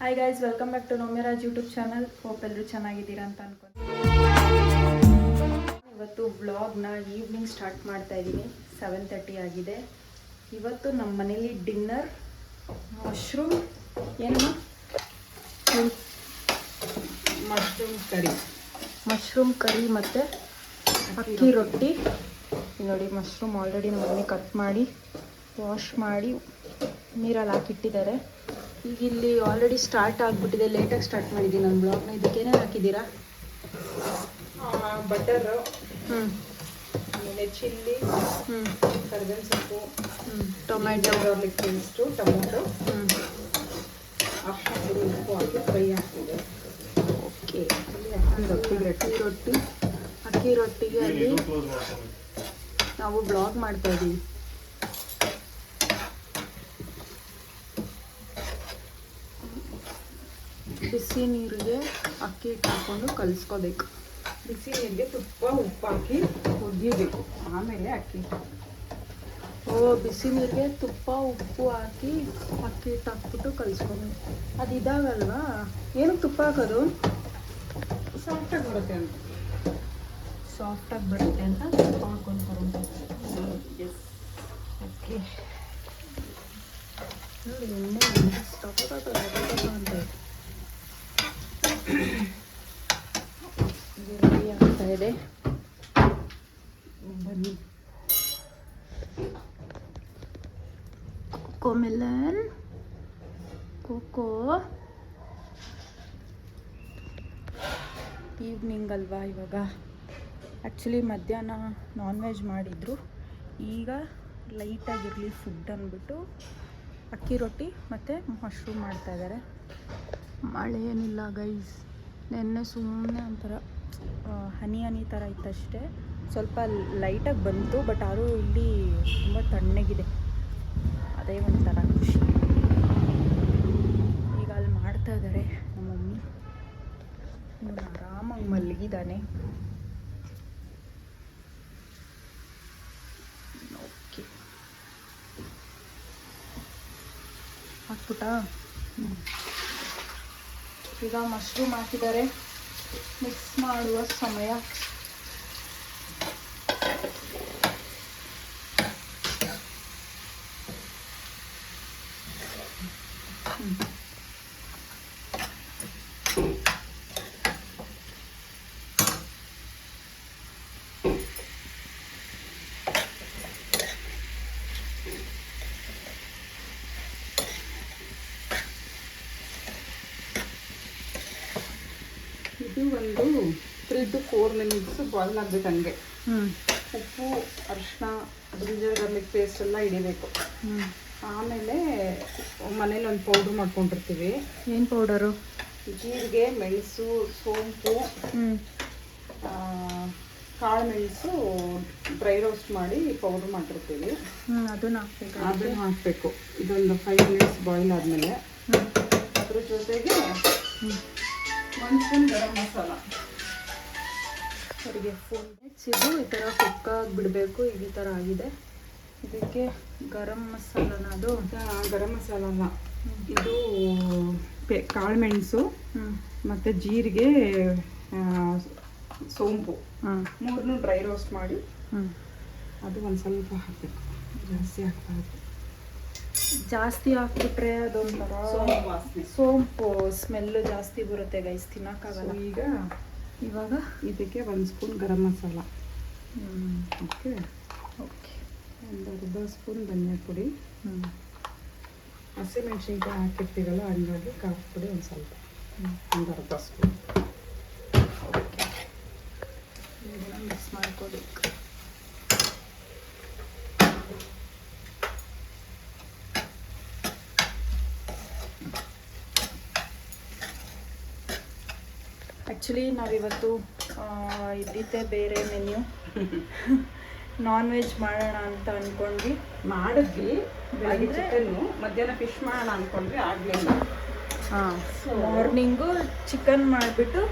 Hi guys, welcome back to Nomiraj YouTube channel. Hope ಎಲ್ಲರೂ ಚೆನ್ನಾಗಿದ್ದೀರಾ ಅಂತ ಅನ್ಕೊಂಡು ಇವತ್ತು ವ್ಲಾಗ್ನ ಈವ್ನಿಂಗ್ ಸ್ಟಾರ್ಟ್ ಮಾಡ್ತಾ ಇದ್ದೀನಿ. 7:30 ಆಗಿದೆ. ಇವತ್ತು ನಮ್ಮ ಮನೇಲಿ ಡಿನ್ನರ್ ಮಶ್ರೂಮ್ ಕರಿ ಮತ್ತು ಅಕ್ಕಿ ರೊಟ್ಟಿ. ನೋಡಿ, ಮಶ್ರೂಮ್ ಆಲ್ರೆಡಿ ನಮ್ಮ ಮಮ್ಮಿ ಕಟ್ ಮಾಡಿ ವಾಶ್ ಮಾಡಿ ನೀರಲ್ಲಿ ಹಾಕಿಟ್ಟಿದ್ದಾರೆ. ಈಗ ಇಲ್ಲಿ ಆಲ್ರೆಡಿ ಸ್ಟಾರ್ಟ್ ಆಗಿಬಿಟ್ಟಿದೆ. ಲೇಟಾಗಿ ಸ್ಟಾರ್ಟ್ ಮಾಡಿದ್ದೀನಿ ನನ್ನ ಬ್ಲಾಗ್ನ. ಇದಕ್ಕೇನೇನು ಹಾಕಿದ್ದೀರಾ? ಬಟರು, ಆಮೇಲೆ ಚಿಲ್ಲಿ, ಕರಿಬೇವಿನ ಸೊಪ್ಪು, ಟೊಮ್ಯಾಟೊ, ಗಾರ್ಲಿಕ್ ಪೇಸ್ಟು, ಟೊಮೊಟೊ, ಅರ್ಶಿನ ಪುಡಿ, ಉಪ್ಪು ಹಾಕಿ ಫ್ರೈ ಆಗ್ತಿದೆ. ಓಕೆ. ಅಕ್ಕಿ ರೊಟ್ಟಿಗೆ ಅಲ್ಲಿ ನಾವು ಬ್ಲಾಗ್ ಮಾಡ್ತಾ ಇದ್ದೀವಿ. ಬಿಸಿ ನೀರಿಗೆ ಅಕ್ಕಿ ಹಿಟ್ಟು ಹಾಕ್ಕೊಂಡು ಕಲಿಸ್ಕೋಬೇಕು. ಬಿಸಿ ನೀರಿಗೆ ತುಪ್ಪ ಉಪ್ಪು ಹಾಕಿ ಒಗೆಯಬೇಕು, ಆಮೇಲೆ ಅಕ್ಕಿ. ಬಿಸಿ ನೀರಿಗೆ ತುಪ್ಪ ಉಪ್ಪು ಹಾಕಿ ಅಕ್ಕಿ ಹಿಟ್ಟು ಹಾಕ್ಬಿಟ್ಟು ಕಲಿಸ್ಕೋಬೇಕು. ಅದು ಇದಾಗಲ್ವಾ? ಏನಕ್ಕೆ ತುಪ್ಪ ಹಾಕೋದು? ಸಾಫ್ಟಾಗಿ ಬರುತ್ತೆ ಅಂತ. ಸಾಫ್ಟಾಗಿ ಬರುತ್ತೆ ಅಂತ ತುಪ್ಪ ಹಾಕ್ಕೊಂಡು ತಗೊಂಡು. ಎಸ್. ಓಕೆ. ನೋಡಿ, ಎಣ್ಣೆ ಅಂತ ರೆಡಿ ಆಗ್ತಾ ಇದೆ. ಬನ್ನಿ. ಕೊಕೊಮೆಲನ್, ಕೋಕೋ. ಈವ್ನಿಂಗ್ ಅಲ್ವಾ ಇವಾಗ. ಆ್ಯಕ್ಚುಲಿ ಮಧ್ಯಾಹ್ನ ನಾನ್ ವೆಜ್ ಮಾಡಿದ್ರು. ಈಗ ಲೈಟಾಗಿರಲಿ ಫುಡ್ ಅಂದ್ಬಿಟ್ಟು ಅಕ್ಕಿ ರೊಟ್ಟಿ ಮತ್ತು ಮಶ್ರೂಮ್ ಮಾಡ್ತಾಯಿದ್ದಾರೆ. ಮಳೆ ಏನಿಲ್ಲ ಗೈಸ್. ನೆನ್ನೆ ಸುಮ್ಮನೆ ಒಂಥರ ಹನಿ ಥರ ಇತ್ತಷ್ಟೇ. ಸ್ವಲ್ಪ ಲೈಟಾಗಿ ಬಂತು, ಬಟ್ ಆದರೂ ಇಲ್ಲಿ ತುಂಬ ತಣ್ಣಗಿದೆ. ಅದೇ ಒಂಥರ ಖುಷಿ. ಈಗ ಅಲ್ಲಿ ಮಾಡ್ತಾ ಇದ್ದಾರೆ ನಮ್ಮ ಮಮ್ಮಿ. ಇವನು ಆರಾಮಾಗಿ ಮಲಗಿದ್ದಾನೆ. ಓಕೆ, ಹಾಕ್ಬಿಟ್ಟಾ? ಈಗ ಮಶ್ರೂಮ್ ಹಾಕಿದ್ದಾರೆ. ಮಿಕ್ಸ್ ಮಾಡುವ ಸಮಯ. ಇದು ಒಂದು 3 to 4 minutes ಬಾಯ್ಲ್ ಆಗಬೇಕು. ಹಂಗೆ ಉಪ್ಪು, ಅರಿಶಿನ, ಜಿಂಜರ್ ಗಾರ್ಲಿಕ್ ಪೇಸ್ಟ್ ಎಲ್ಲ ಹಿಡಿಬೇಕು. ಆಮೇಲೆ ಮನೇಲಿ ಒಂದು ಪೌಡ್ರ್ ಮಾಡ್ಕೊಂಡಿರ್ತೀವಿ. ಏನು ಪೌಡರು? ಜೀರಿಗೆ, ಮೆಣಸು, ಸೋಂಪು, ಕಾಳು ಮೆಣಸು ಡ್ರೈ ರೋಸ್ಟ್ ಮಾಡಿ ಪೌಡ್ರ್ ಮಾಡಿರ್ತೀವಿ. ಅದನ್ನು ಹಾಕಬೇಕು. ಇದೊಂದು 5 minutes ಬಾಯ್ಲ್ ಆದಮೇಲೆ ಅದ್ರ ಜೊತೆಗೆ 1 ಸ್ಪೂನ್ ಗರಂ ಮಸಾಲ. ಅವರಿಗೆ ಫೋನ್ ಇದು ಈ ಥರ ಕುಕ್ಕಾಗಿ ಬಿಡಬೇಕು. ಈ ಥರ ಆಗಿದೆ. ಇದಕ್ಕೆ ಗರಂ ಮಸಾಲನ, ಅದು ಗರಂ ಮಸಾಲ ಅಲ್ಲ, ಇದು ಕಾಳು ಮೆಣಸು ಮತ್ತು ಜೀರಿಗೆ, ಸೋಂಪು 3 ಡ್ರೈ ರೋಸ್ಟ್ ಮಾಡಿ ಅದು ಒಂದು ಸ್ವಲ್ಪ ಹಾಕಬೇಕು. ಜಾಸ್ತಿ ಹಾಕ್ಬಾರ್ದು. ಜಾಸ್ತಿ ಹಾಕ್ಬಿಟ್ರೆ ಅದೊಂಥರ ಸೋಂಪು ಸ್ಮೆಲ್ಲು ಜಾಸ್ತಿ ಬರುತ್ತೆ ಗೈಸ್, ತಿನ್ನೋಕ್ಕಾಗಲ್ಲ. ಇವಾಗ ಇದಕ್ಕೆ 1 ಸ್ಪೂನ್ ಗರಂ ಮಸಾಲ. ಓಕೆ, ಒಂದು ಅರ್ಧ ಸ್ಪೂನ್ ಧನಿಯಾ ಪುಡಿ, ಹಸಿಮೆಣ್ಸಿನ್ಕಾಯಿ ಹಾಕಿರ್ತೀವಲ್ಲ, ಹಂಗಾಗಿ ಖಾರ ಪುಡಿ ಒಂದು ಸ್ವಲ್ಪ, ಒಂದು ಅರ್ಧ ಸ್ಪೂನ್. ಓಕೆ, ಇದನ್ನು ಮಿಕ್ಸ್ ಮಾಡ್ಕೋಬೇಕು. ಆ್ಯಕ್ಚುಲಿ ನಾವಿವತ್ತು ಇದ್ದಿದ್ದೇ ಬೇರೆ ಮೆನ್ಯೂ. ನಾನ್ ವೆಜ್ ಮಾಡೋಣ ಅಂತ ಅಂದ್ಕೊಂಡ್ವಿ. ಮಾಡಿದ್ವಿ ಚಿಕನ್ನು. ಮಧ್ಯಾಹ್ನ ಫಿಶ್ ಮಾಡೋಣ ಅಂದ್ಕೊಂಡ್ವಿ, ಆಗಲಿಲ್ಲ. ಮಾರ್ನಿಂಗು ಚಿಕನ್ ಮಾಡಿಬಿಟ್ಟು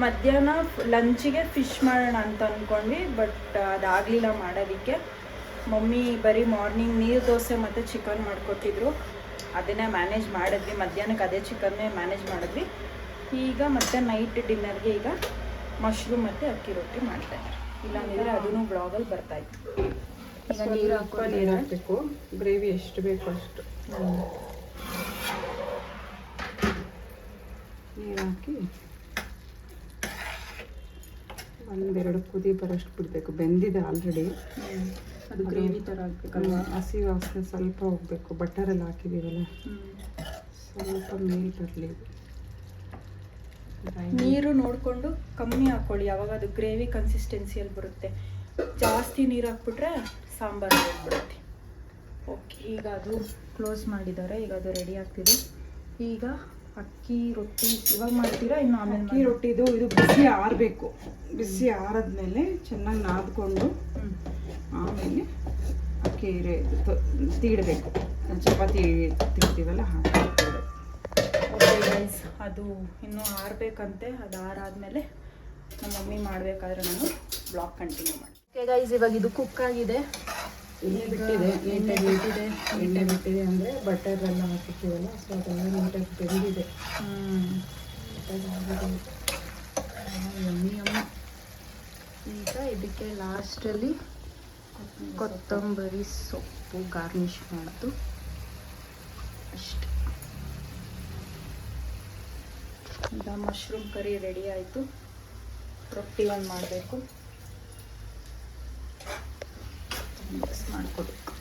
ಮಧ್ಯಾಹ್ನ ಲಂಚಿಗೆ ಫಿಶ್ ಮಾಡೋಣ ಅಂತ ಅಂದ್ಕೊಂಡ್ವಿ. ಬಟ್ ಅದಾಗಲಿಲ್ಲ ಮಾಡೋದಕ್ಕೆ. ಮಮ್ಮಿ ಬರೀ ಮಾರ್ನಿಂಗ್ ನೀರು ದೋಸೆ ಮತ್ತು ಚಿಕನ್ ಮಾಡಿಕೊಟ್ಟಿದ್ರು. ಅದನ್ನೇ ಮ್ಯಾನೇಜ್ ಮಾಡಿದ್ವಿ. ಮಧ್ಯಾಹ್ನಕ್ಕೆ ಅದೇ ಚಿಕನ್ನೇ ಮ್ಯಾನೇಜ್ ಮಾಡಿದ್ವಿ. ಈಗ ಮತ್ತೆ ನೈಟ್ ಡಿನ್ನರ್ಗೆ ಈಗ ಮಶ್ರೂಮ್ ಮತ್ತು ಅಕ್ಕಿ ರೊಟ್ಟಿ ಮಾಡ್ತಾಯಿದ್ದಾರೆ. ಇಲ್ಲಾಂದರೆ ಅದೂ ಬ್ಲಾಗಲ್ಲಿ ಬರ್ತಾಯಿತ್ತು. ಈಗ ನೀರು ಹಾಕಬೇಕು, ಗ್ರೇವಿ ಎಷ್ಟು ಬೇಕು ಅಷ್ಟು ನೀರು ಹಾಕಿ ಒಂದೆರಡು ಕುದಿ ಬರೋಷ್ಟು ಬಿಡಬೇಕು. ಬೆಂದಿದೆ ಆಲ್ರೆಡಿ, ಅದು ಗ್ರೇವಿ ಥರ ಆಗಬೇಕಲ್ವ. ಹಸಿ ವಾಸನೆ ಸ್ವಲ್ಪ ಹೋಗಬೇಕು. ಬಟರೆಲ್ಲ ಹಾಕಿದ್ದೀವಲ್ಲ, ಸ್ವಲ್ಪ ಮೇಲೆ ಬರಲಿ. ನೀರು ನೋಡಿಕೊಂಡು ಕಮ್ಮಿ ಹಾಕ್ಕೊಳ್ಳಿ, ಯಾವಾಗ ಅದು ಗ್ರೇವಿ ಕನ್ಸಿಸ್ಟೆನ್ಸಿಯಲ್ಲಿ ಬರುತ್ತೆ. ಜಾಸ್ತಿ ನೀರು ಹಾಕ್ಬಿಟ್ರೆ ಸಾಂಬಾರು ಹೋಗ್ಬಿಡುತ್ತೆ. ಓಕೆ, ಈಗ ಅದು ಕ್ಲೋಸ್ ಮಾಡಿದ್ದಾರೆ. ಈಗ ಅದು ರೆಡಿ ಆಗ್ತಿದೆ. ಈಗ ಅಕ್ಕಿ ರೊಟ್ಟಿ ಇವಾಗ ಮಾಡ್ತೀರಾ ಇನ್ನು ಆಮೇಲೆ? ಅಕ್ಕಿ ರೊಟ್ಟಿದು ಇದು ಬಿಸಿ ಆರಬೇಕು. ಬಿಸಿ ಆರಿದ್ಮೇಲೆ ಚೆನ್ನಾಗಿ ನಾದ್ಕೊಂಡು ಆಮೇಲೆ ಅಕ್ಕಿ ತೀಡಬೇಕು. ಚಪಾತಿ ತಿಂತೀವಲ್ಲ ಹಾಕಿ. ಓಕೆ ಗೈಸ್, ಅದು ಇನ್ನೂ ಆರಬೇಕಂತೆ. ಅದು ಆರಾದಮೇಲೆ ನಮ್ಮ ಮಮ್ಮಿ ಮಾಡಬೇಕಾದ್ರೆ ನಾನು ಬ್ಲಾಗ್ ಕಂಟಿನ್ಯೂ ಮಾಡಿ. ಓಕೆ ಗೈಸ್, ಇವಾಗ ಇದು ಕುಕ್ ಆಗಿದೆ. ಎಣ್ಣೆ ಬಿಟ್ಟಿದೆ ಅಂದರೆ ಬಟರ್ ಎಲ್ಲ ಹಾಕಿರ್ತೀವಲ್ಲ, ಸೊ ಅದೆಲ್ಲ ನೀಟಾಗಿ ಬೆಂದಿದೆ. ಯಮ್ಮಿ. ಈಗ ಇದಕ್ಕೆ ಲಾಸ್ಟಲ್ಲಿ ಕೊತ್ತಂಬರಿ ಸೊಪ್ಪು ಗಾರ್ನಿಷ್ ಮಾಡೋದು ಅಷ್ಟೆ. ಈಗ ಮಶ್ರೂಮ್ ಕರಿ ರೆಡಿ ಆಯಿತು. ರೊಟ್ಟಿ ಒಂದು ಮಾಡಬೇಕು, ಮಿಕ್ಸ್ ಮಾಡಿಕೊಡ್ಬೇಕು.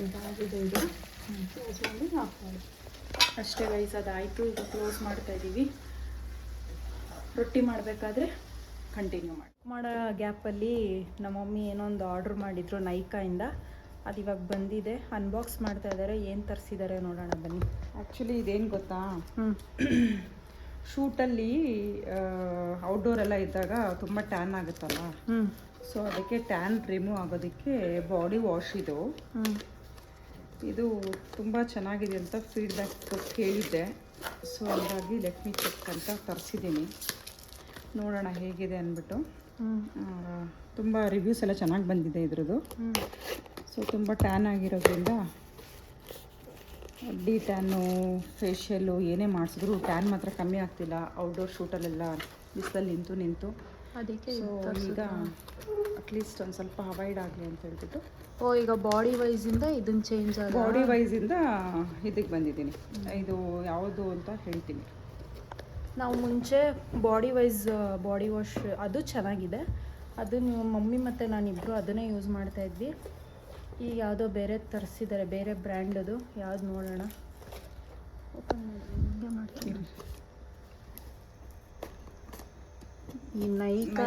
ಇದಾಗಿದೆ, ಇದು ಕ್ಲೋಸ್ ಮಾಡಿ ಹಾಕ್ಬೋದು ಅಷ್ಟೇ ಗೈಸ್. ಅದಾಯಿತು. ಈಗ ಕ್ಲೋಸ್ ಮಾಡ್ತಾ ಇದ್ದೀವಿ. ರೊಟ್ಟಿ ಮಾಡಬೇಕಾದ್ರೆ ಕಂಟಿನ್ಯೂ ಮಾಡೋ ಗ್ಯಾಪಲ್ಲಿ ನಮ್ಮ ಮಮ್ಮಿ ಏನೋ ಒಂದು ಆರ್ಡ್ರ್ ಮಾಡಿದ್ರು ನೈಕಾಯಿಂದ. ಅದು ಇವಾಗ ಬಂದಿದೆ, ಅನ್ಬಾಕ್ಸ್ ಮಾಡ್ತಾ ಇದ್ದಾರೆ. ಏನು ತರಿಸಿದ್ದಾರೆ ನೋಡೋಣ ಬನ್ನಿ. ಆ್ಯಕ್ಚುಲಿ ಇದೇನು ಗೊತ್ತಾ, ಶೂಟಲ್ಲಿ ಔಟ್ಡೋರ್ ಎಲ್ಲ ಇದ್ದಾಗ ತುಂಬ ಟ್ಯಾನ್ ಆಗುತ್ತಲ್ಲ, ಸೊ ಅದಕ್ಕೆ ಟ್ಯಾನ್ ರಿಮೂವ್ ಆಗೋದಕ್ಕೆ ಬಾಡಿ ವಾಶ್ ಇದು ತುಂಬ ಚೆನ್ನಾಗಿದೆ ಅಂತ ಫೀಡ್ಬ್ಯಾಕ್ ಕೇಳಿದ್ದೆ. ಸೊ ಹಾಗಾಗಿ ಲೆಟ್ ಮಿ ಚೆಕ್ ಅಂತ ತರಿಸಿದ್ದೀನಿ. ನೋಡೋಣ ಹೇಗಿದೆ ಅಂದ್ಬಿಟ್ಟು. ತುಂಬ ರಿವ್ಯೂಸ್ ಎಲ್ಲ ಚೆನ್ನಾಗಿ ಬಂದಿದೆ ಇದ್ರದ್ದು. ಸೊ ತುಂಬ ಟ್ಯಾನ್ ಆಗಿರೋದ್ರಿಂದ ಡಿ ಟ್ಯಾನು, ಫೇಶಿಯಲ್ಲು ಏನೇ ಮಾಡಿಸಿದ್ರು ಟ್ಯಾನ್ ಮಾತ್ರ ಕಮ್ಮಿ ಆಗ್ತಿಲ್ಲ. ಔಟ್ಡೋರ್ ಶೂಟಲ್ಲೆಲ್ಲ ಬಿಸಿಲಲ್ಲಿ ನಿಂತು ಅದಕ್ಕೆ ಸೊ ಈಗ ಅಟ್ಲೀಸ್ಟ್ ಒಂದು ಸ್ವಲ್ಪ ಅವಾಯ್ಡ್ ಆಗಲಿ ಅಂತ ಹೇಳ್ಬಿಟ್ಟು. ಈಗ ಬಾಡಿ ವೈಸಿಂದ ಇದನ್ನು ಚೇಂಜ್ ಆಗಿ ಬಾಡಿ ವೈಸಿಂದ ಇದಕ್ಕೆ ಬಂದಿದ್ದೀನಿ. ಇದು ಯಾವುದು ಅಂತ ಹೇಳ್ತೀನಿ. ನಾವು ಮುಂಚೆ ಬಾಡಿ ವೈಸ್ ಬಾಡಿ ವಾಶ್ ಅದು ಚೆನ್ನಾಗಿದೆ. ಅದು ನೀವು ಮಮ್ಮಿ ಮತ್ತು ನಾನಿಬ್ಬರು ಅದನ್ನೇ ಯೂಸ್ ಮಾಡ್ತಾಯಿದ್ವಿ. ಈಗ ಯಾವುದೋ ಬೇರೆ ತರಿಸಿದ್ದಾರೆ, ಬೇರೆ ಬ್ರ್ಯಾಂಡದು. ಯಾವ್ದು ನೋಡೋಣ. ಓಪನ್ ಮಾಡ್ತೀನಿ. ಈ ನೈಕಾ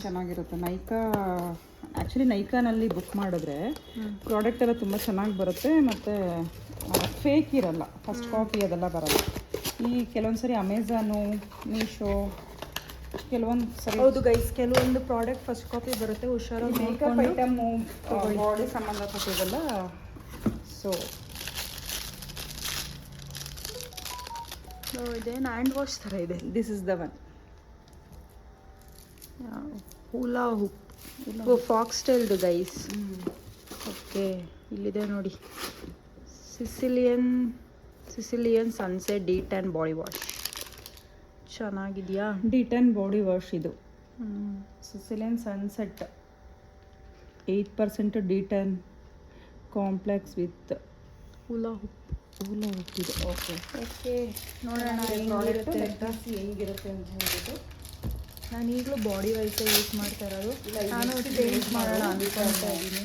ಚೆನ್ನಾಗಿರುತ್ತೆ. ನೈಕಾ ಆ್ಯಕ್ಚುಲಿ ನೈಕಾನಲ್ಲಿ ಬುಕ್ ಮಾಡಿದ್ರೆ ಪ್ರಾಡಕ್ಟ್ ಎಲ್ಲ ತುಂಬ ಚೆನ್ನಾಗಿ ಬರುತ್ತೆ ಮತ್ತು ಫೇಕ್ ಇರಲ್ಲ. ಫಸ್ಟ್ ಕಾಪಿ ಅದೆಲ್ಲ ಬರಲ್ಲ. ಈ ಕೆಲವೊಂದು ಸರಿ ಅಮೆಝಾನು, ಮೀಶೋ ಕೆಲವೊಂದು ಸರಿ. ಹೌದು ಗೈಸ್, ಕೆಲವೊಂದು ಪ್ರಾಡಕ್ಟ್ ಫಸ್ಟ್ ಕಾಪಿ ಬರುತ್ತೆ. ಹುಷಾರಾಗಿ ಮೇಕಪ್ ಐಟಮು, ಬಾಡಿ ಸಂಬಂಧಪಟ್ಟಿದ್ದೆಲ್ಲ. ಸೊ ಇದೇನು ಹ್ಯಾಂಡ್ ವಾಶ್ ಥರ ಇದೆ. This is the one. Hula hoop, fox ಟೈಲ್ದು ಗೈಸ್. ಓಕೆ, ಇಲ್ಲಿದೆ ನೋಡಿ. Sicilian sunset de tan body wash. ಚೆನ್ನಾಗಿದೆಯಾ? ಡಿ ಟ್ಯಾನ್ ಬಾಡಿ ವಾಶ್ ಇದು. Sicilian sunset 8% de tan complex with hula hoop ಇದೆ. ಓಕೆ, ನೋಡೋಣ ಹೆಂಗಿರುತ್ತೆ ಅಂತ ಹೇಳ್ಬಿಟ್ಟು. ನಾನು ಈಗಲೂ ಬಾಡಿ ವೈಸೇ ಯೂಸ್ ಮಾಡ್ತಾ ಇರೋದು. ನಾನು ಚೇಂಜ್ ಮಾಡೋಣ ಅಂದ್ಕೊಳ್ತಾ ಇದ್ದೀನಿ.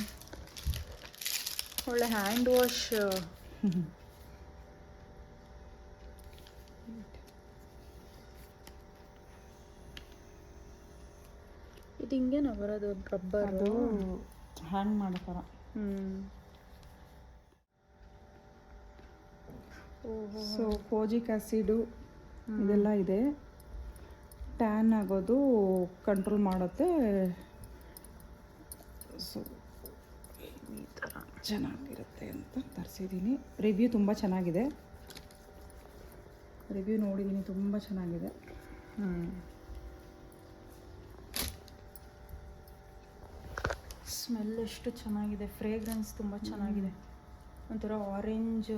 ಒಳ್ಳೆ ಹ್ಯಾಂಡ್ ವಾಶ್. ಇದು ಹಿಂಗೇನ ಬರೋದು ರಬ್ಬರ್? ಅದು ಹ್ಯಾಂಗ್ ಮಾಡೋ ಥರ. ಸೊ ಫೋಜಿಕ್ ಆ್ಯಸಿಡು ಇದೆಲ್ಲ ಇದೆ. ಟ್ಯಾನ್ ಆಗೋದು ಕಂಟ್ರೋಲ್ ಮಾಡುತ್ತೆ. ಸೊ ಈ ಥರ ಚೆನ್ನಾಗಿರುತ್ತೆ ಅಂತ ತರಿಸಿದ್ದೀನಿ. ರಿವ್ಯೂ ತುಂಬ ಚೆನ್ನಾಗಿದೆ. ರಿವ್ಯೂ ನೋಡಿದ್ದೀನಿ, ತುಂಬ ಚೆನ್ನಾಗಿದೆ. ಸ್ಮೆಲ್ ಎಷ್ಟು ಚೆನ್ನಾಗಿದೆ, ಫ್ರೇಗ್ರೆನ್ಸ್ ತುಂಬ ಚೆನ್ನಾಗಿದೆ, ಒಂಥರ ಆರೆಂಜ್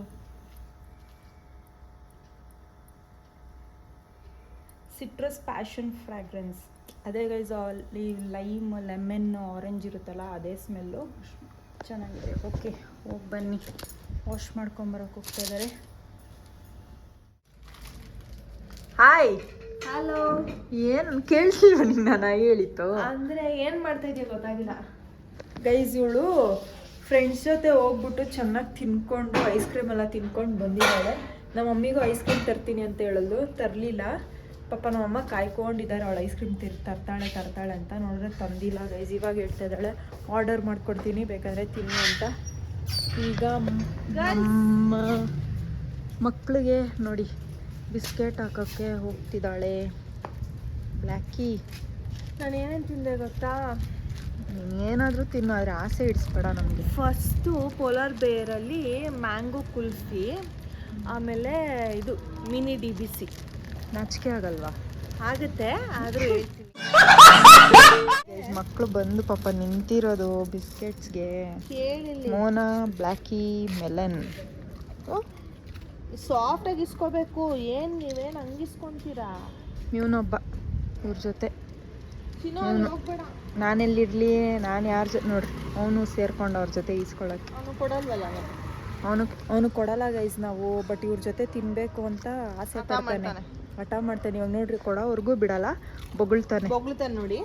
ಸಿಟ್ರಸ್ ಪ್ಯಾಷನ್ ಫ್ರಾಗ್ರೆನ್ಸ್. ಅದೇ ಗೈಸ್ ಅಲ್ಲಿ ಲೈಮ್ ಲೆಮನ್ ಆರೆಂಜ್ ಇರುತ್ತಲ್ಲ ಅದೇ ಸ್ಮೆಲ್ಲು ಚೆನ್ನಾಗಿದೆ. ಓಕೆ ಹೋಗಿ ಬನ್ನಿ, ವಾಶ್ ಮಾಡ್ಕೊಂಬರೋಕೆ ಹೋಗ್ತಾ ಇದ್ದಾರೆ. Hi hello. ಏನು ಕೇಳಿಸ್ಲಿಲ್ವ ನಿನ್ನ ನಾನು ಹೇಳಿತ್ತು? ಅಂದ್ರೆ ಏನ್ ಮಾಡ್ತಾ ಇದೀಯ ಗೊತ್ತಾಗಿಲ್ಲ ಗೈಸ್. ಇವಳು ಫ್ರೆಂಡ್ಸ್ ಜೊತೆ ಹೋಗ್ಬಿಟ್ಟು ಚೆನ್ನಾಗಿ ತಿನ್ಕೊಂಡು ಐಸ್ ಕ್ರೀಮ್ ಎಲ್ಲ ತಿನ್ಕೊಂಡು ಬಂದಿದ್ದಾಳೆ. ನಮ್ಮ ಮಮ್ಮಿಗೂ ಐಸ್ ಕ್ರೀಮ್ ತರ್ತೀನಿ ಅಂತ ಹೇಳೋದು, ತರಲಿಲ್ಲ. ಪಾಪ ನಮ್ಮಮ್ಮ ಕಾಯ್ಕೊಂಡಿದ್ದಾರೆ ಅವಳು ಐಸ್ ಕ್ರೀಮ್ ತರ್ತಾಳೆ ಅಂತ. ನೋಡಿದ್ರೆ ತಂದಿಲ್ಲ ಗೈಸ್. ಇವಾಗ ಹೇಳ್ತಾ ಇದ್ದಾಳೆ ಆರ್ಡರ್ ಮಾಡ್ಕೊಡ್ತೀನಿ ಬೇಕಾದರೆ ತಿನ್ನಿ ಅಂತ. ಈಗ ನಮ್ಮ ಮಕ್ಕಳಿಗೆ ನೋಡಿ ಬಿಸ್ಕೆಟ್ ಹಾಕೋಕ್ಕೆ ಹೋಗ್ತಿದ್ದಾಳೆ ಬ್ಲ್ಯಾಕಿ. ನಾನು ಏನೇನು ತಿಂದೆ ಗೊತ್ತಾ? ಏನಾದರೂ ತಿನ್ನು, ಆದರೆ ಆಸೆ ಇಡಿಸ್ಬೇಡ ನಮಗೆ. ಫಸ್ಟು ಪೋಲಾರ್ ಬೇರಲ್ಲಿ ಮ್ಯಾಂಗೋ ಕುಲ್ಫಿ, ಆಮೇಲೆ ಇದು ಮಿನಿ DBC. ನಾಚಿಕೆ ಆಗಲ್ವಾ? ಆಗುತ್ತೆ, ಆದರೂ ಹೇಳ್ತೀನಿ. ಮಕ್ಕಳು ಬಂದು ಪಾಪ ನಿಂತಿರೋದು ಬಿಸ್ಕೆಟ್ಸ್ಗೆ. ಕೇಳಿಲ್ಲ, ಮೋನಾ, ಬ್ಲ್ಯಾಕಿ, ಮೆಲನ್. ಸಾಫ್ಟಾಗಿ ಇಸ್ಕೋಬೇಕು. ಏನು ನೀವೇನು ಹಂಗಿಸ್ಕೊಂತೀರಾ? ಇವನೊಬ್ಬ ಇವ್ರ ಜೊತೆ. ಹೋಗ್ಬೇಡ. ನಾನೆಲ್ಲಿರಲಿ, ನಾನು ಯಾರ ಜೊತೆ ನೋಡ್ರಿ ಅವನು ಸೇರ್ಕೊಂಡು ಅವ್ರ ಜೊತೆ ಈಸ್ಕೊಳ್ಳೋಕ್ಕೆ. ಅವನು ಕೊಡಲ್ವಲ್ಲ? ಅವನು ಕೊಡಲ್ಲ ಗೈಸ್ ನಾವು. ಬಟ್ ಇವ್ರ ಜೊತೆ ತಿನ್ನಬೇಕು ಅಂತ ಆಸೆ ಪಡ್ತಾನೆ, ಹಠ ಮಾಡ್ತಾನೆ. ಇವಾಗ ನೋಡ್ರಿ ಕೊಡೋವರೆಗೂ ಬಿಡಲ್ಲ, ಬೊಗಳ್ತಾನೆ ನೋಡಿ.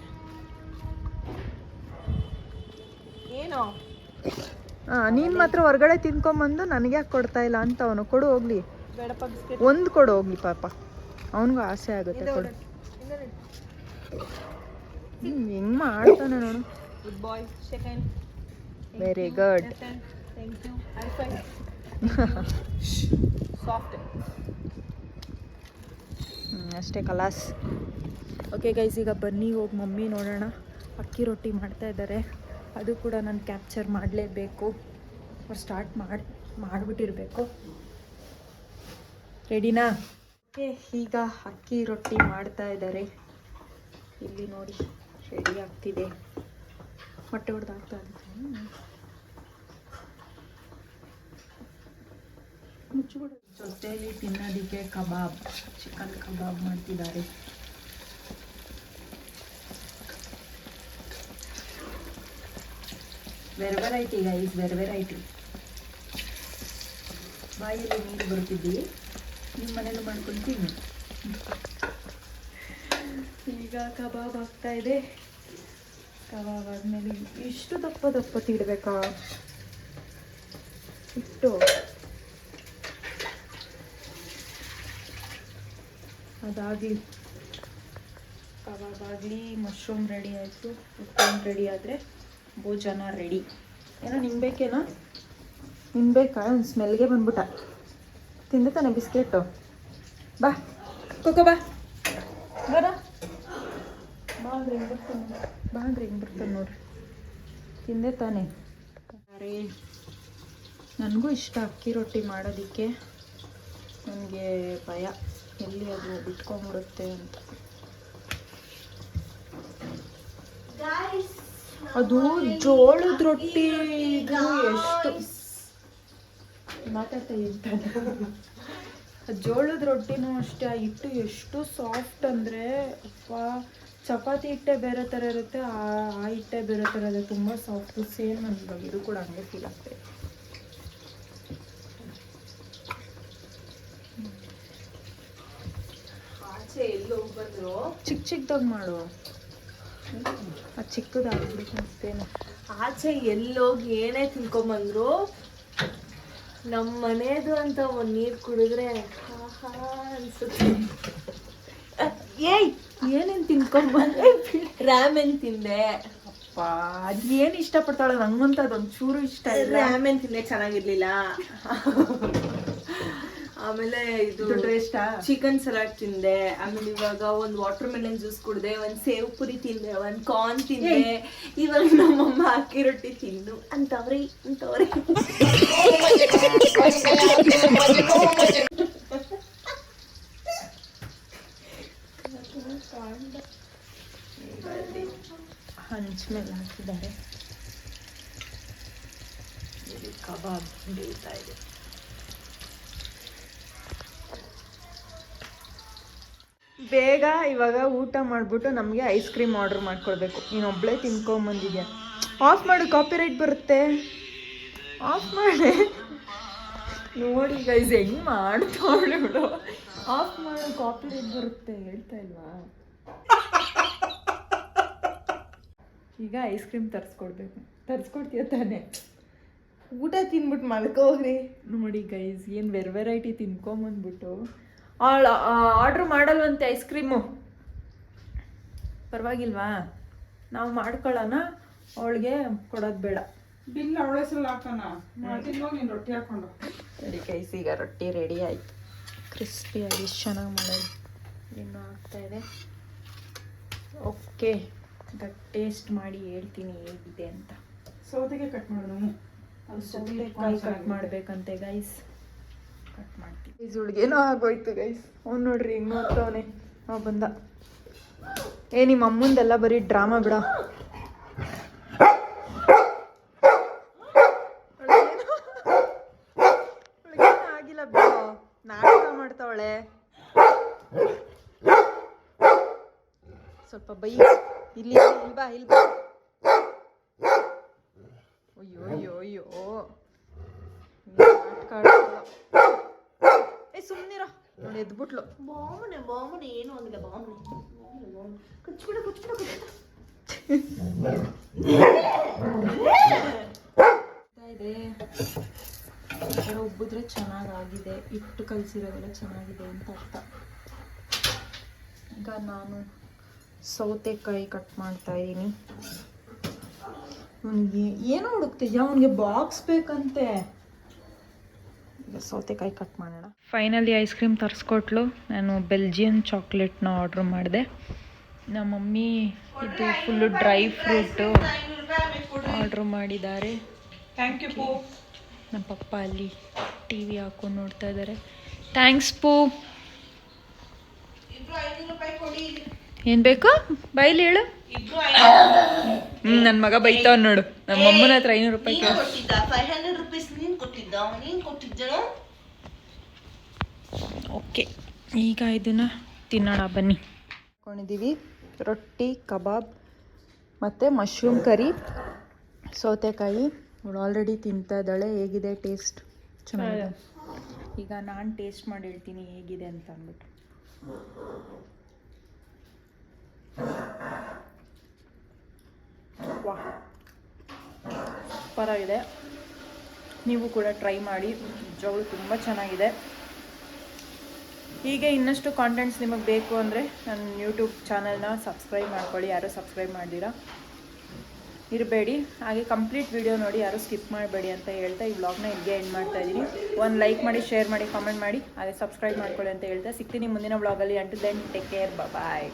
ಏನೋ ನೀನು ಮಾತ್ರ ಹೊರಗಡೆ ತಿನ್ಕೊಂಬಂದು ನನಗೆ ಯಾಕೆ ಕೊಡ್ತಾ ಇಲ್ಲ ಅಂತ ಅವನು. ಕೊಡು ಹೋಗ್ಲಿ, ಬೇಡಪ್ಪ ಬಿಸ್ಕೆಟ್. ಒಂದು ಕೊಡು ಹೋಗ್ಲಿ, ಪಾಪ ಅವನಿಗೂ ಆಸೆ ಆಗುತ್ತೆ. ಕೊಡು. ಹೆಂಗ್ ಮಾಡ್ತಾನೆ ನೋಡು. Good boy. Second. Very good. Thank you. High five. Soft. ಅಷ್ಟೇ ಕಲಾಸ್. ಓಕೆ ಗೈಸ್, ಈಗ ಬನ್ನಿ ಹೋಗಿ ಮಮ್ಮಿ ನೋಡೋಣ. ಅಕ್ಕಿ ರೊಟ್ಟಿ ಮಾಡ್ತಾ ಇದ್ದಾರೆ, ಅದು ಕೂಡ ನಾನು ಕ್ಯಾಪ್ಚರ್ ಮಾಡಲೇಬೇಕು. ಅವ್ರು ಸ್ಟಾರ್ಟ್ ಮಾಡಿಬಿಟ್ಟಿರಬೇಕು. ರೆಡಿನಾ? ಓಕೆ, ಈಗ ಅಕ್ಕಿ ರೊಟ್ಟಿ ಮಾಡ್ತಾ ಇದ್ದಾರೆ. ಇಲ್ಲಿ ನೋಡಿ ರೆಡಿ ಆಗ್ತಿದೆ. ಮೊಟ್ಟೆ ಹೊಡೆದು ಆಗ್ತಾ ಇದೆ. ಜೊತೆಯಲ್ಲಿ ತಿನ್ನೋದಕ್ಕೆ ಕಬಾಬ್, ಚಿಕನ್ ಕಬಾಬ್ ಮಾಡ್ತಿದ್ದಾರೆ. Variety guys, variety. ಬಾಯಲ್ಲಿ ನೀರು ಬರುತ್ತಿದ್ದೀವಿ, ನಿಮ್ಮ ಮನೇಲಿ ಮಾಡ್ಕೊಳ್ತೀನಿ. ಈಗ ಕಬಾಬ್ ಆಗ್ತಾ ಇದೆ. ಕಬಾಬ್ ಆದಮೇಲೆ ಇಷ್ಟು ದಪ್ಪ ತಿಡಬೇಕಾ ಇಟ್ಟು? ಅದಾಗಲಿ, ಕಬಾಬ್ ಆಗಲಿ. ಮಶ್ರೂಮ್ ರೆಡಿ ಆಯಿತು, ಉಪ್ಪಿನ ರೆಡಿ ಆದರೆ ಭೋಜನ ರೆಡಿ. ಏನೋ ನಿಂಗೆ ಬೇಕೇನೋ? ನಿಂಗೆ ಬೇಕಾ? ಒಂದು ಸ್ಮೆಲ್ಗೆ ಬಂದ್ಬಿಟ್ಟ. ತಿಂದೆ ತಾನೆ ಬಿಸ್ಕೆಟು? ಬಾ ಕೋಕೋ, ಬಾ ಬರ. ಬಾ ಅಂದ್ರೆ ಹಿಂಗೆ ಬರ್ತಾನೆ ನೋಡ್ರಿ. ತಿಂದೆ ತಾನೆ? ಅರೆ, ನನಗೂ ಇಷ್ಟ ಅಕ್ಕಿ ರೊಟ್ಟಿ ಮಾಡೋದಕ್ಕೆ. ನನಗೆ ಭಯ ಎಲ್ಲಿ ಅದು ಬಿಟ್ಕೊಂಡ್ಬಿಡುತ್ತೆ ಅಂತ. ಅದು ಜೋಳದ ರೊಟ್ಟಿ ಎಷ್ಟು ಮಾತಾಡ್ತಾ ಇರ್ತಾರೆ. ಜೋಳದ ರೊಟ್ಟಿನೂ ಅಷ್ಟೇ, ಆ ಹಿಟ್ಟು ಎಷ್ಟು ಸಾಫ್ಟ್ ಅಂದರೆ ಚಪಾತಿ ಹಿಟ್ಟೆ ಬೇರೆ ಥರ ಇರುತ್ತೆ, ಆ ಹಿಟ್ಟೆ ಬೇರೆ ಥರ ಇದೆ, ತುಂಬ ಸಾಫ್ಟು. ಸೇಮ್ ನನಗೆ ಇದು ಕೂಡ ಹಂಗೆ ಫೀಲ್ ಆಗ್ತದೆ. ಆಚೆ ಎಲ್ಲೋ ಬಂದ್ರು, ಚಿಕ್ಕದಾಗಿ ಮಾಡು. ಅದು ಚಿಕ್ಕದಾಗ್ಬಿಟ್ಟು ಮತ್ತೇನು. ಆಚೆ ಎಲ್ಲೋಗಿ ಏನೇ ತಿನ್ಕೊಂಬಂದ್ರು ನಮ್ಮ ಮನೇದು ಅಂತ ಒಂದು ನೀರು ಕುಡಿದ್ರೆ ಅನ್ಸುತ್ತೆ. ಏಯ್, ಏನೇನು ತಿನ್ಕೊಂಬಂದೆ? ರಾಮೆನ್ ತಿಂದೆ. ಅಪ್ಪ, ಅದು ಏನು ಇಷ್ಟಪಡ್ತಾಳೆ? ನಂಗಂತ ಅದೊಂದು ಚೂರು ಇಷ್ಟ ಇಲ್ಲ. ರಾಮೆನ್ ತಿಂದೆ, ಚೆನ್ನಾಗಿರ್ಲಿಲ್ಲ. ಆಮೇಲೆ ಇದು ಚಿಕನ್ ಸಲಾಡ್ ತಿಂದೆ. ಆಮೇಲೆ ಇವಾಗ ಒಂದು ವಾಟರ್ ಮೆಲನ್ ಜ್ಯೂಸ್ ಕುಡ್ದೆ, ಒಂದು ಸೇವ್ ಪುರಿ ತಿಂದೆ, ಒಂದು ಕಾರ್ನ್ ತಿಂದೆ. ಇವಾಗ ನಮ್ಮಮ್ಮ ಅಕ್ಕಿ ರೊಟ್ಟಿ ತಿಂದು ಅಂತವ್ರಿ. ಹಂಚ ಮೇಲೆ ಹಾಕಿದ್ದಾರೆ. ಇಲ್ಲಿ ಕಬಾಬ್ ಬೇಯ್ತಾ ಇದೆ. ಬೇಗ ಇವಾಗ ಊಟ ಮಾಡಿಬಿಟ್ಟು ನಮಗೆ ಐಸ್ ಕ್ರೀಮ್ ಆರ್ಡ್ರ್ ಮಾಡ್ಕೊಳ್ಬೇಕು. ನೀನೊಬ್ಬಳೇ ತಿನ್ಕೊಂಬಂದಿದ್ಯಾ. ಆಫ್ ಮಾಡು, ಕಾಪಿರೈಟ್ ಬರುತ್ತೆ. ಆಫ್ ಮಾಡಿ. ನೋಡಿ ಗೈಸ್ ಹೆಂಗ್ ಮಾಡ್ತಾವಳು ಇವಳು. ಆಫ್ ಮಾಡು, ಕಾಪಿರೈಟ್ ಬರುತ್ತೆ. ಹೇಳ್ತಾ ಇಲ್ವಾ? ಈಗ ಐಸ್ ಕ್ರೀಮ್ ತರಿಸ್ಕೊಡ್ಬೇಕು. ತರಿಸ್ಕೊಡ್ತೀಯ ತಾನೆ? ಊಟ ತಿನ್ಬಿಟ್ಟು ಮಲ್ಕೋಗ್ರಿ. ನೋಡಿ ಗೈಸ್ ಏನು ವೆರೈಟಿ ತಿನ್ಕೊಂಬಂದ್ಬಿಟ್ಟು ಆರ್ಡ್ರ್ ಮಾಡಲ್ವಂತೆ ಐಸ್ ಕ್ರೀಮು. ಪರವಾಗಿಲ್ವಾ? ನಾವು ಮಾಡ್ಕೊಳ್ಳೋಣ, ಅವಳಿಗೆ ಕೊಡೋದು ಬೇಡ. ಬಿಲ್ ಅವಳ ಹೆಸರಲ್ಲಿ ಹಾಕೋಣ. ನೀನು ರೊಟ್ಟಿ ಹಾಕೊಂಡು ಸರಿ ಗೈಸ್, ಈಗ ರೊಟ್ಟಿ ರೆಡಿ ಆಯಿತು. ಕ್ರಿಸ್ಪಿಯಾಗಿ ಎಷ್ಟು ಚೆನ್ನಾಗಿ ಮಾಡೋದು. ಇನ್ನೂ ಆಗ್ತಾಯಿದೆ. ಓಕೆ, ಈಗ ಟೇಸ್ಟ್ ಮಾಡಿ ಹೇಳ್ತೀನಿ ಹೇಗಿದೆ ಅಂತ. ಸೌತೆಗೆ ಕಟ್ ಮಾಡೋಣ. ಸೌತೆಕಾಯಿ ಕಟ್ ಮಾಡಬೇಕಂತೆ ಗೈಸ್. ಕಟ್ ಮಾಡ್ತೀವಿ. ಗೈಸ್ ಹುಡುಗೇನೋ ಆಗೋಯ್ತು ಗೈಸ್. ಅವ್ನು ನೋಡ್ರಿ ಹಿಂಗೆ ನೋಡ್ತವನೆ. ಬಂದ. ನಿಮ್ಮ ಅಮ್ಮಂದೆಲ್ಲ ಬರೀ ಡ್ರಾಮಾ ಬಿಡ. ಆಗಿಲ್ಲ ಬಿಡ, ನಾಟಕ ಮಾಡ್ತಾವಳೆ. ಸ್ವಲ್ಪ ಬೈ. ಇಲ್ಲಿ ಬಾ, ಇಲ್ಲಿ ಬಾ. ಅಯ್ಯೋ ಅಯ್ಯೋ ಅಯ್ಯೋ, ನಾಟಕ ಆಡ್ತಾಳ. ಸುಮ್ಮನಿರ. ನೋಡಿ ಎದ್ಬಿಟ್ಲು. ಬಾಮನೆ ಬಾಮನೆ ಏನು ಅಂದಿಲ್ಲ. ಬಾಮನೆ ಕುಚ್ಬಿಡ ಕುಚ್ಬಿಡ ಕುಚ್ಬಿಡ ಇದೆ. ಉಬ್ಬಿದ್ರೆ ಚೆನ್ನಾಗಾಗಿದೆ, ಹಿಟ್ಟು ಕಲಸಿರೋದೆಲ್ಲ ಚೆನ್ನಾಗಿದೆ ಅಂತ ಅರ್ಥ. ಈಗ ನಾನು ಸೌತೆಕಾಯಿ ಕಟ್ ಮಾಡ್ತಾ ಇದ್ದೀನಿ. ಅವನಿಗೆ ಏನೋ ಹುಡುಕ್ತಿದ್ಯಾ? ಅವನಿಗೆ ಬಾಕ್ಸ್ ಬೇಕಂತೆ. ಈಗ ಸೌತೆಕಾಯಿ ಕಟ್ ಮಾಡೋಣ. ಫೈನಲಿ ಐಸ್ ಕ್ರೀಮ್ ತರಿಸ್ಕೊಟ್ಲು. ನಾನು ಬೆಲ್ಜಿಯನ್ ಚಾಕ್ಲೇಟ್ನ ಆರ್ಡ್ರ್ ಮಾಡಿದೆ. ನಮ್ಮ ಮಮ್ಮಿ ಇದು ಫುಲ್ಲು ಡ್ರೈ ಫ್ರೂಟು ಆರ್ಡ್ರ್ ಮಾಡಿದ್ದಾರೆ. ಥ್ಯಾಂಕ್ ಯು ಪೂ. ನಮ್ಮ ಪಪ್ಪ ಅಲ್ಲಿ ಟಿ ವಿ ಹಾಕೊಂಡು ನೋಡ್ತಾ ಇದ್ದಾರೆ. ಥ್ಯಾಂಕ್ಸ್ ಪೂ. ಏನು ಬೇಕು ಬೈಲಿ ಹೇಳು. ನನ್ನ ಮಗ ಬೈತಾವ ನೋಡು. ನಮ್ಮ ಅಮ್ಮನ ಹತ್ರ 500 ರೂಪಾಯಿ. 500 ರೂಪೀಸ್ ನೀನು ಕೊಟ್ಟಿದ್ದ. ಓಕೆ, ಈಗ ಇದನ್ನು ತಿನ್ನೋಣ ಬನ್ನಿ. ಹಾಕೊಂಡಿದ್ದೀವಿ ರೊಟ್ಟಿ, ಕಬಾಬ್ ಮತ್ತು ಮಶ್ರೂಮ್ ಕರಿ, ಸೌತೆಕಾಯಿ. ಅವಳು ಆಲ್ರೆಡಿ ತಿಂತಾ ಇದ್ದಾಳೆ. ಹೇಗಿದೆ ಟೇಸ್ಟ್? ಚೆನ್ನಾಗಿದೆ. ಈಗ ನಾನು ಟೇಸ್ಟ್ ಮಾಡಿ ಹೇಳ್ತೀನಿ ಹೇಗಿದೆ ಅಂತ ಅಂದ್ಬಿಟ್ಟು. ವಾ, ಸೂಪರಾಗಿದೆ. ನೀವು ಕೂಡ ಟ್ರೈ ಮಾಡಿ. ನಿಜವಾಗ್ಲೂ ತುಂಬ ಚೆನ್ನಾಗಿದೆ. ಹೀಗೆ ಇನ್ನಷ್ಟು ಕಾಂಟೆಂಟ್ಸ್ ನಿಮಗೆ ಬೇಕು ಅಂದರೆ ನನ್ನ ಯೂಟ್ಯೂಬ್ ಚಾನಲ್ನ ಸಬ್ಸ್ಕ್ರೈಬ್ ಮಾಡ್ಕೊಳ್ಳಿ. ಯಾರೂ ಸಬ್ಸ್ಕ್ರೈಬ್ ಮಾಡ್ದಿರಾ ಇರಬೇಡಿ. ಹಾಗೆ ಕಂಪ್ಲೀಟ್ ವಿಡಿಯೋ ನೋಡಿ, ಯಾರೂ ಸ್ಕಿಪ್ ಮಾಡಬೇಡಿ ಅಂತ ಹೇಳ್ತಾ ಈ ವ್ಲಾಗ್ನ ಇಲ್ಲಿಗೆ ಎಂಡ್ ಮಾಡ್ತಾ ಇದ್ದೀನಿ. ಒಂದು ಲೈಕ್ ಮಾಡಿ, ಶೇರ್ ಮಾಡಿ, ಕಾಮೆಂಟ್ ಮಾಡಿ, ಹಾಗೆ ಸಬ್ಸ್ಕ್ರೈಬ್ ಮಾಡ್ಕೊಳ್ಳಿ ಅಂತ ಹೇಳ್ತಾ ಸಿಗ್ತೀನಿ ಮುಂದಿನ ವ್ಲಾಗಲ್ಲಿ. ಅಂಟಿಲ್ ದೆನ್ ಟೇಕ್ ಕೇರ್, ಬಾಯ್.